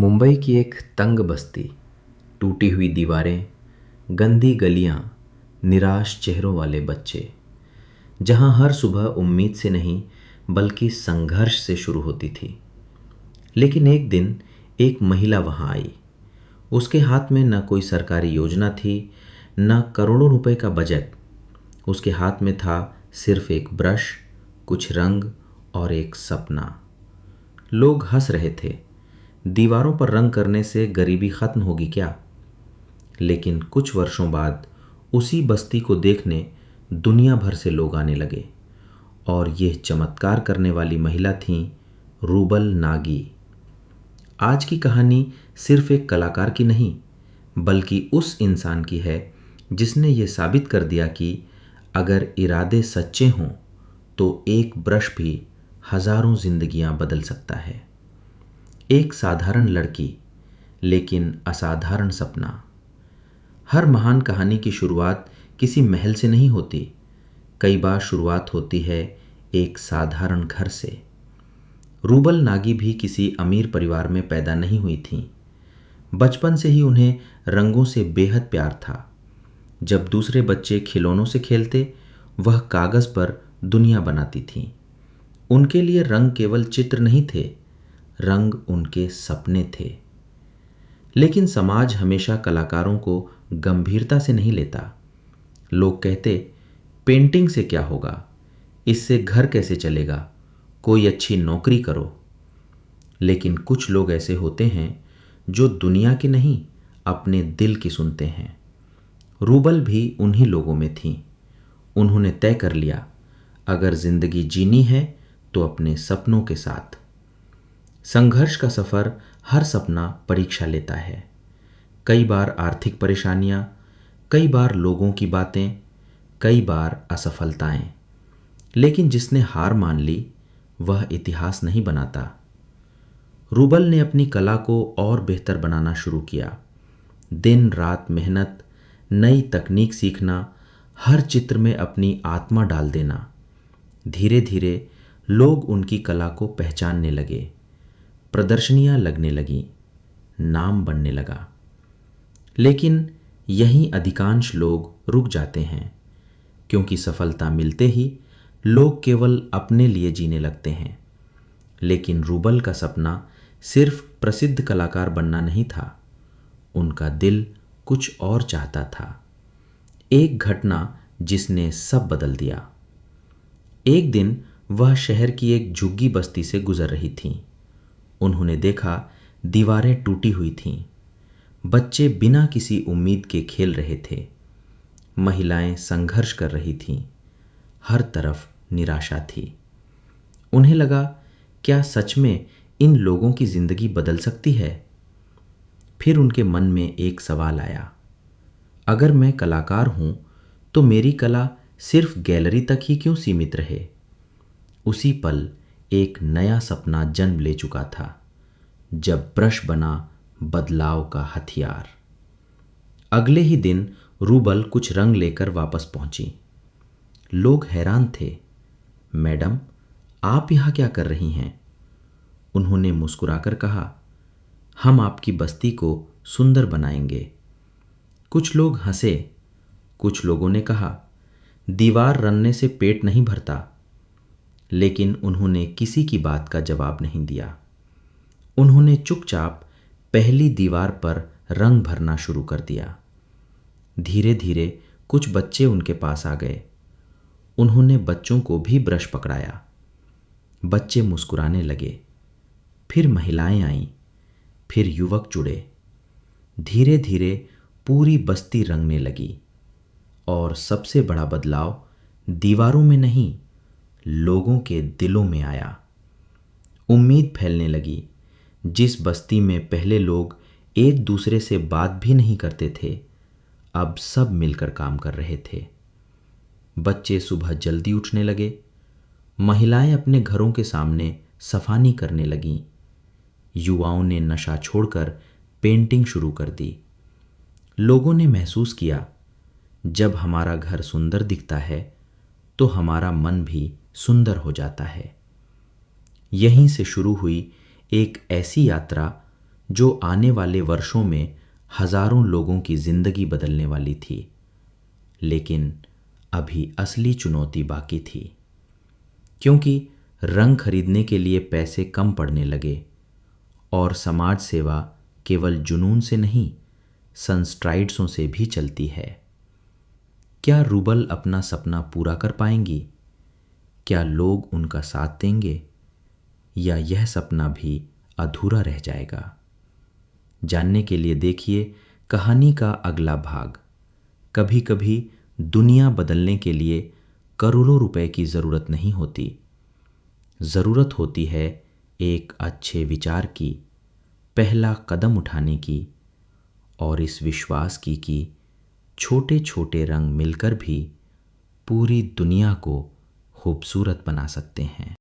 मुंबई की एक तंग बस्ती, टूटी हुई दीवारें, गंदी गलियां, निराश चेहरों वाले बच्चे, जहां हर सुबह उम्मीद से नहीं बल्कि संघर्ष से शुरू होती थी। लेकिन एक दिन एक महिला वहां आई। उसके हाथ में न कोई सरकारी योजना थी, न करोड़ों रुपए का बजट। उसके हाथ में था सिर्फ एक ब्रश, कुछ रंग और एक सपना। लोग हंस रहे थे, दीवारों पर रंग करने से गरीबी खत्म होगी क्या? लेकिन कुछ वर्षों बाद उसी बस्ती को देखने दुनिया भर से लोग आने लगे, और यह चमत्कार करने वाली महिला थीं रूबल नागी। आज की कहानी सिर्फ एक कलाकार की नहीं, बल्कि उस इंसान की है जिसने ये साबित कर दिया कि अगर इरादे सच्चे हों तो एक ब्रश भी हजारों जिंदगियां बदल सकता है। एक साधारण लड़की, लेकिन असाधारण सपना। हर महान कहानी की शुरुआत किसी महल से नहीं होती। कई बार शुरुआत होती है एक साधारण घर से। रूबल नागी भी किसी अमीर परिवार में पैदा नहीं हुई थीं। बचपन से ही उन्हें रंगों से बेहद प्यार था। जब दूसरे बच्चे खिलौनों से खेलते, वह कागज पर दुनिया बनाती थीं। उनके लिए रंग केवल चित्र नहीं थे, रंग उनके सपने थे। लेकिन समाज हमेशा कलाकारों को गंभीरता से नहीं लेता। लोग कहते, पेंटिंग से क्या होगा, इससे घर कैसे चलेगा, कोई अच्छी नौकरी करो। लेकिन कुछ लोग ऐसे होते हैं जो दुनिया की नहीं, अपने दिल की सुनते हैं। रूबल भी उन्हीं लोगों में थी। उन्होंने तय कर लिया, अगर जिंदगी जीनी है तो अपने सपनों के साथ। संघर्ष का सफर हर सपना परीक्षा लेता है। कई बार आर्थिक परेशानियां, कई बार लोगों की बातें, कई बार असफलताएं। लेकिन जिसने हार मान ली, वह इतिहास नहीं बनाता। रूबल ने अपनी कला को और बेहतर बनाना शुरू किया। दिन रात मेहनत, नई तकनीक सीखना, हर चित्र में अपनी आत्मा डाल देना। धीरे धीरे लोग उनकी कला को पहचानने लगे। प्रदर्शनियां लगने लगीं, नाम बनने लगा। लेकिन यहीं अधिकांश लोग रुक जाते हैं, क्योंकि सफलता मिलते ही लोग केवल अपने लिए जीने लगते हैं। लेकिन रूबल का सपना सिर्फ प्रसिद्ध कलाकार बनना नहीं था। उनका दिल कुछ और चाहता था। एक घटना जिसने सब बदल दिया। एक दिन वह शहर की एक झुग्गी बस्ती से गुजर रही थीं। उन्होंने देखा, दीवारें टूटी हुई थीं। बच्चे बिना किसी उम्मीद के खेल रहे थे। महिलाएं संघर्ष कर रही थीं। हर तरफ निराशा थी। उन्हें लगा, क्या सच में इन लोगों की जिंदगी बदल सकती है? फिर उनके मन में एक सवाल आया, अगर मैं कलाकार हूं तो मेरी कला सिर्फ गैलरी तक ही क्यों सीमित रहे? उसी पल एक नया सपना जन्म ले चुका था, जब ब्रश बना बदलाव का हथियार। अगले ही दिन रूबल कुछ रंग लेकर वापस पहुंची। लोग हैरान थे। मैडम, आप यहां क्या कर रही हैं? उन्होंने मुस्कुराकर कहा, हम आपकी बस्ती को सुंदर बनाएंगे। कुछ लोग हंसे। कुछ लोगों ने कहा, दीवार रंगने से पेट नहीं भरता। लेकिन उन्होंने किसी की बात का जवाब नहीं दिया। उन्होंने चुपचाप पहली दीवार पर रंग भरना शुरू कर दिया। धीरे धीरे कुछ बच्चे उनके पास आ गए। उन्होंने बच्चों को भी ब्रश पकड़ाया। बच्चे मुस्कुराने लगे। फिर महिलाएं आईं, फिर युवक जुड़े। धीरे धीरे पूरी बस्ती रंगने लगी। और सबसे बड़ा बदलाव दीवारों में नहीं, लोगों के दिलों में आया। उम्मीद फैलने लगी। जिस बस्ती में पहले लोग एक दूसरे से बात भी नहीं करते थे, अब सब मिलकर काम कर रहे थे। बच्चे सुबह जल्दी उठने लगे। महिलाएं अपने घरों के सामने सफाई करने लगीं। युवाओं ने नशा छोड़कर पेंटिंग शुरू कर दी। लोगों ने महसूस किया, जब हमारा घर सुंदर दिखता है तो हमारा मन भी सुंदर हो जाता है। यहीं से शुरू हुई एक ऐसी यात्रा जो आने वाले वर्षों में हजारों लोगों की जिंदगी बदलने वाली थी। लेकिन अभी असली चुनौती बाकी थी, क्योंकि रंग खरीदने के लिए पैसे कम पड़ने लगे और समाज सेवा केवल जुनून से नहीं, सनस्ट्राइड्सों से भी चलती है। क्या रूबल अपना सपना पूरा कर पाएंगी? क्या लोग उनका साथ देंगे, या यह सपना भी अधूरा रह जाएगा? जानने के लिए देखिए कहानी का अगला भाग। कभी कभी दुनिया बदलने के लिए करोड़ों रुपए की ज़रूरत नहीं होती, ज़रूरत होती है एक अच्छे विचार की, पहला कदम उठाने की, और इस विश्वास की कि छोटे छोटे रंग मिलकर भी पूरी दुनिया को खूबसूरत बना सकते हैं।